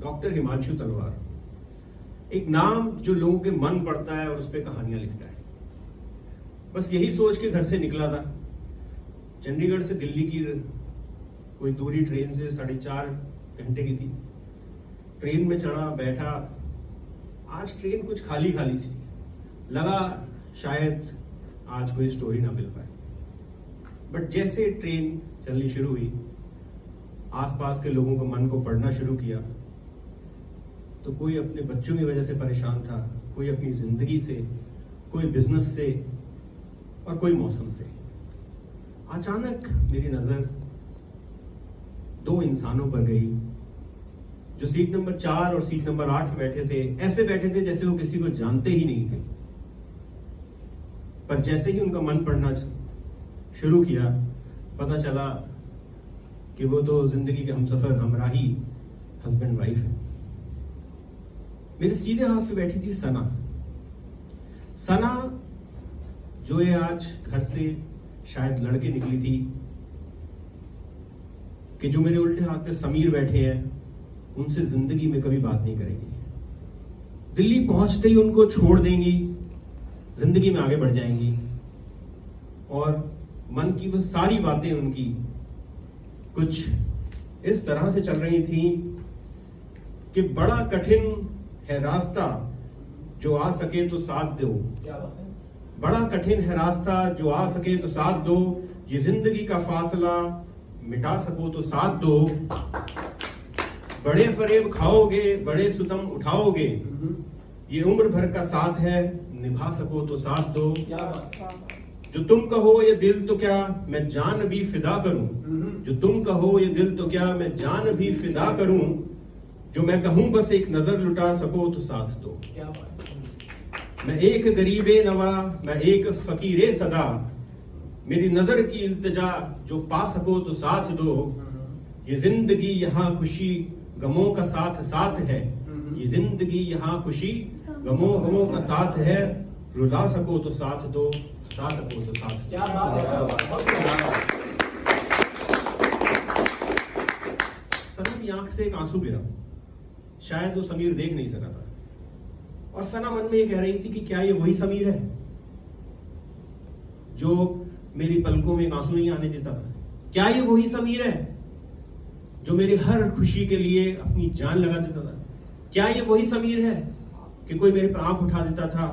Doctor Himanshu तलवार, एक नाम जो लोगों के मन पड़ता है और उस पर कहानियां लिखता है। बस यही सोच के घर से निकला था। चंडीगढ़ से दिल्ली की कोई दूरी ट्रेन से 4.5 घंटे की थी। ट्रेन में चढ़ा, बैठा। आज ट्रेन कुछ खाली खाली सी लगा, शायद आज कोई स्टोरी ना मिल पाए। बट जैसे ट्रेन चलनी शुरू हुई, आसपास के लोगों को मन को पढ़ना शुरू किया, तो कोई अपने बच्चों की वजह से परेशान था, कोई अपनी जिंदगी से, कोई बिजनेस से और कोई मौसम से। अचानक मेरी नजर 2 इंसानों पर गई जो सीट नंबर 4 और सीट नंबर 8 बैठे थे। ऐसे बैठे थे जैसे वो किसी को जानते ही नहीं थे। पर जैसे ही उनका मन पढ़ना शुरू किया, पता चला कि वो तो जिंदगी के हमसफर, हमराही, हस्बैंड वाइफ है। मेरे सीधे हाथ पे बैठी थी सना। सना जो ये आज घर से शायद लड़के निकली थी, कि जो मेरे उल्टे हाथ पे समीर बैठे हैं, उनसे जिंदगी में कभी बात नहीं करेंगी। दिल्ली पहुंचते ही उनको छोड़ देंगी, जिंदगी में आगे बढ़ जाएंगी। और मन की वो सारी बातें उनकी कुछ इस तरह से चल रही थी कि बड़ा कठिन है रास्ता जो आ सके तो साथ दो। क्या बात है? बड़ा कठिन है रास्ता जो आ सके तो साथ दो, ये जिंदगी का फासला मिटा सको तो साथ दो। बड़े फरेब खाओगे, बड़े सुतम उठाओगे, ये उम्र भर का साथ है, निभा सको तो साथ दो। क्या बात? जो तुम कहो ये दिल तो क्या मैं जान भी फिदा करूं, जो तुम कहो ये दिल तो क्या मैं जान भी फिदा करूं, जो मैं कहूं बस एक नजर लुटा सको तो साथ दो। क्या बात? मैं एक गरीबे नवा, मैं एक फकीरे सदा, मेरी नजर की इल्तिजा जो पा सको तो साथ दो। ये जिंदगी यहाँ खुशी गमों का साथ साथ है, ये जिंदगी यहाँ खुशी गमों का साथ है, रुला सको तो साथ दो, हंसा सको तो साथ दो। क्या बात है? सना की आंख से एक आंसू गिरा, शायद वो समीर देख नहीं सका था। और सना मन में ये कह रही थी कि क्या ये वही समीर है जो मेरी पलकों में एक आंसू नहीं आने देता था? क्या ये वही समीर है जो मेरी हर खुशी के लिए अपनी जान लगा देता था? क्या ये वही समीर है कि कोई मेरे पर आंख उठा देता था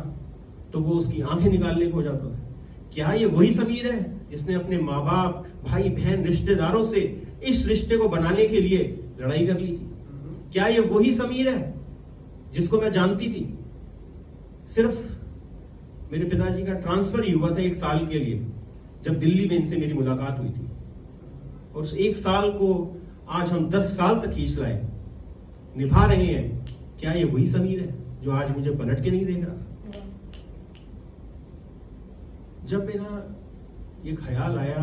तो वो उसकी आंखें निकालने को हो जाता था? क्या ये वही समीर है जिसने अपने माँ बाप, भाई बहन, रिश्तेदारों से इस रिश्ते को बनाने के लिए लड़ाई कर ली थी? क्या ये वही समीर है जिसको मैं जानती थी? सिर्फ मेरे पिताजी का ट्रांसफर ही हुआ था 1 साल के लिए, जब दिल्ली में इनसे मेरी मुलाकात हुई थी। और उस 1 साल को आज हम 10 साल तक खींच लाए, निभा रहे हैं। क्या ये वही समीर है जो आज मुझे पलट के नहीं देख रहा? जब मेरा ये ख्याल आया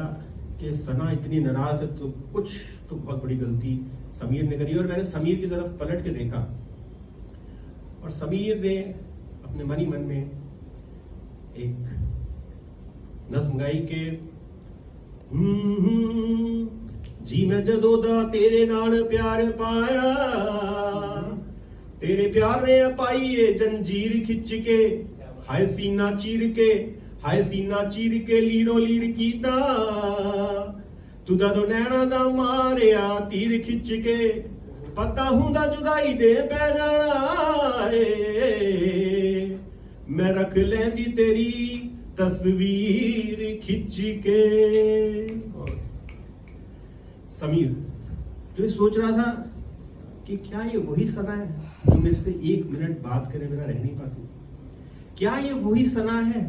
कि सना इतनी नाराज है तो कुछ तो बहुत बड़ी गलती समीर ने करी, और मैंने समीर की तरफ पलट के देखा और समीर ने अपने मन ही मन में एक नज्म गाई के जी मैं जदों दा तेरे नाल प्यार पाया, तेरे प्यार ने पाई ये जंजीर खिंच के, हाय सीना चीर के, हाय सीना चीर के लीरो लीर कीता, तू जदों नैना दा मारिया तीर खिंच के, पता हुंदा जुदाई दे पै जाना ए, मैं रख लेंदी तेरी तस्वीर खिंच के। समीर जो ये सोच रहा था कि क्या ये वही सना है जो मेरे से 1 मिनट बात करे बिना रह नहीं पाती? क्या ये वही सना है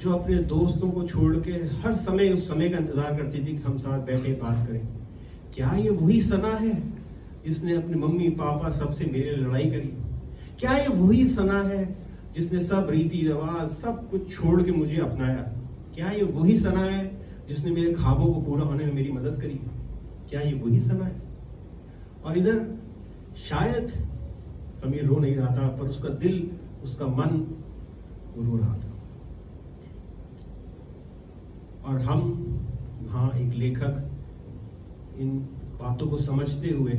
जो अपने दोस्तों को छोड़ के हर समय उस समय का इंतजार करती थी कि हम साथ बैठे बात करें? क्या ये वही सना है जिसने अपने मम्मी पापा सबसे मेरे लड़ाई करी? क्या ये वही सना है जिसने सब रीति रिवाज सब कुछ छोड़ के मुझे अपनाया? क्या ये वही सना है जिसने मेरे ख्वाबों को पूरा होने में मेरी मदद करी? क्या ये वही सना है? और इधर शायद समीर रो नहीं रहा था, पर उसका दिल, उसका मन रो रहा था। और हम वहाँ एक लेखक इन बातों को समझते हुए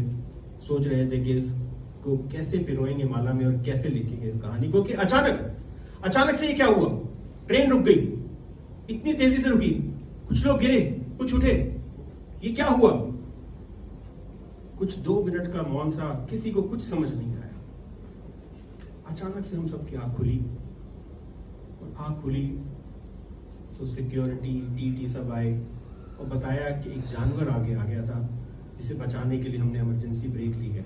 सोच रहे थे कि इस को कैसे पिरोएंगे माला में और कैसे लिखेंगे इस कहानी को कि अचानक से ये क्या हुआ? ट्रेन रुक गई, इतनी तेजी से रुकी, कुछ लोग गिरे, कुछ उठे, ये क्या हुआ? कुछ 2 मिनट का मौन सा, किसी को कुछ समझ नहीं आया। अचानक से हम सबकी आंख खुली, और आंख खुली तो सिक्योरिटी, टीटी सब आए और बताया कि एक जानवर आगे आ गया था जिसे बचाने के लिए हमने इमरजेंसी ब्रेक ली है।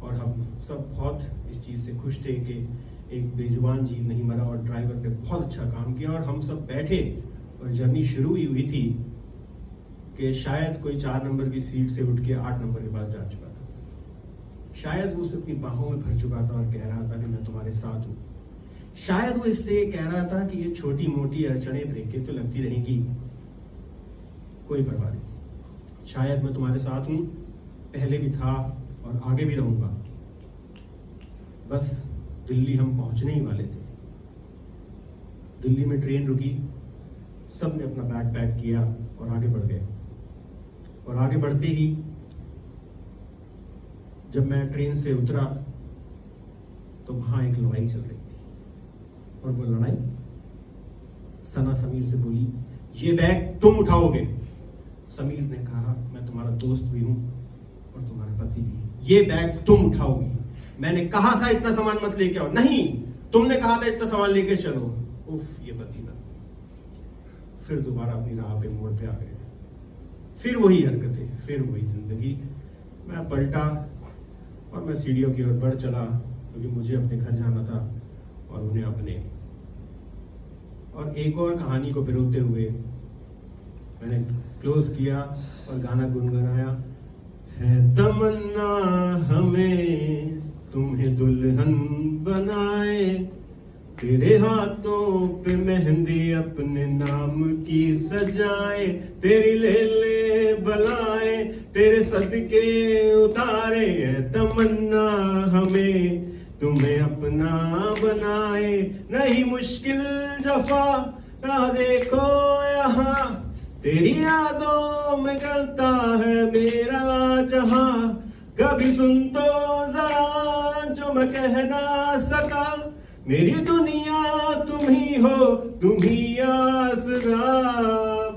और हम सब बहुत इस चीज़ से खुश थे कि एक बेजुबान जीव नहीं मरा और ड्राइवर ने बहुत अच्छा काम किया। और हम सब बैठे और जर्नी शुरू ही हुई थी कि शायद कोई 4 नंबर की सीट से उठ के 8 नंबर के पास जा चुका था। शायद वो उसे अपनी बाहों में भर चुका था और कह रहा था कि मैं तुम्हारे साथ हूँ। शायद वो इससे कह रहा था कि ये छोटी मोटी अड़चनें, ब्रेकें तो लगती रहेंगी, कोई परवाह नहीं। शायद मैं तुम्हारे साथ हूँ, पहले भी था और आगे भी रहूंगा। बस दिल्ली हम पहुंचने ही वाले थे। दिल्ली में ट्रेन रुकी, सब ने अपना बैग पैक किया और आगे बढ़ गए। और आगे बढ़ते ही जब मैं ट्रेन से उतरा तो वहां एक लड़ाई चल रही थी। और वो लड़ाई, सना समीर से बोली, ये बैग तुम उठाओगे। समीर ने कहा, मैं तुम्हारा दोस्त भी हूं और तुम्हारा पति भी। ये बैग तुम उठाओगी। मैंने कहा था इतना सामान मत लेके आओ। नहीं, तुमने कहा था इतना सामान लेके चलो। उफ, ये पति बन। फिर दोबारा अपनी राह पे, मोड़ पे आ गए। फिर वही हरकतें, फिर वही जिंदगी। मैं पलटा और मैं सीढ़ियों की ओर बढ़ चला, क्योंकि मुझे अपने घर जाना था और उन्हें अपने। और एक और कहानी को पिरोते हुए मैंने क्लोज किया और गाना गुनगुनाया, है तमन्ना हमें तुम्हें दुल्हन बनाए, तेरे हाथों पे मेहंदी अपने नाम की सजाए, तेरी ले ले बलाए तेरे सदके उतारे, है तमन्ना हमें तुम्हें अपना बनाए, नहीं मुश्किल जफा ना देखो यहाँ, तेरी यादों में गलता है मेरा जहां, कभी सुन तो जरा जो मैं कह ना सका, मेरी दुनिया तुम ही हो, तुम ही आसरा,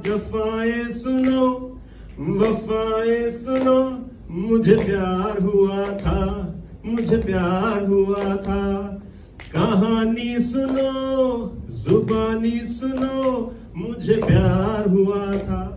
वफाएं सुनो, वफाएं सुनो, मुझे प्यार हुआ था, मुझे प्यार हुआ था, कहानी सुनो, जुबानी सुनो, मुझे प्यार हुआ था।